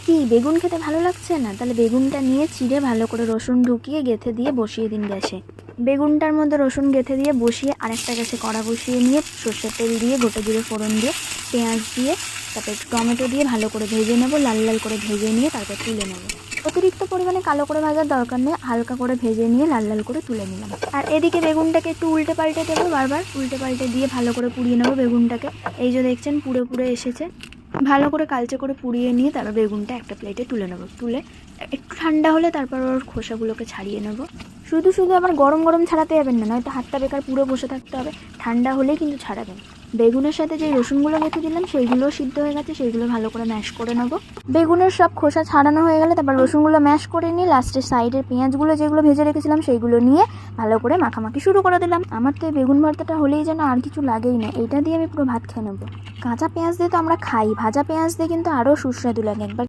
কি বেগুন খেতে ভালো লাগছে না? তাহলে বেগুনটা নিয়ে চিড়ে ভালো করে রসুন ঢুকিয়ে গেঁথে দিয়ে বসিয়ে দিন গ্যাসে। বেগুনটার মধ্যে রসুন গেঁথে দিয়ে বসিয়ে আরেকটা গ্যাসে কড়া বসিয়ে নিয়ে সর্ষের তেল দিয়ে গোটা জিরে ফোড়ন দিয়ে পেঁয়াজ দিয়ে তারপর একটু টমেটো দিয়ে ভালো করে ভেজে নেবো, লাল লাল করে ভেজে নিয়ে তারপর তুলে নেবো। অতিরিক্ত পরিমাণে কালো করে ভাজার দরকার নেই, হালকা করে ভেজে নিয়ে লাল লাল করে তুলে নিলাম। আর এদিকে বেগুনটাকে একটু উল্টে পাল্টে দেবো, বারবার উল্টে পাল্টে দিয়ে ভালো করে পুড়িয়ে নেবো বেগুনটাকে। এই যে দেখছেন পুড়ে পুড়ে এসেছে। ভালো করে কালচে করে পুড়িয়ে নিয়ে তারপর বেগুনটা একটা প্লেটে তুলে নেবো। তুলে একটু ঠান্ডা হলে তারপর ওর খোসাগুলোকে ছাড়িয়ে নেবো। শুধু শুধু আবার গরম গরম ছাড়াতে যাবেন না, নয়তো হাতটা বেকার পুরো বসে থাকতে হবে। ঠান্ডা হলেই কিন্তু ছাড়াবেন। বেগুনের সাথে যে রসুনগুলো গেঁথে দিলাম সেইগুলোও সিদ্ধ হয়ে গেছে, সেইগুলো ভালো করে ম্যাশ করে নেবো। বেগুনের সব খোসা ছাড়ানো হয়ে গেলে তারপর রসুনগুলো ম্যাশ করে নিয়ে লাস্টের সাইডের পেঁয়াজগুলো যেগুলো ভেজে রেখেছিলাম সেইগুলো নিয়ে ভালো করে মাখামাখি শুরু করে দিলাম। আমার তো এই বেগুন ভর্তাটা হলেই যেন আর কিছু লাগেই না, এইটা দিয়ে আমি পুরো ভাত খেয়ে নেবো। কাঁচা পেঁয়াজ দিয়ে তো আমরা খাই, ভাজা পেঁয়াজ দিয়ে কিন্তু আরও সুস্বাদু লাগে। একবার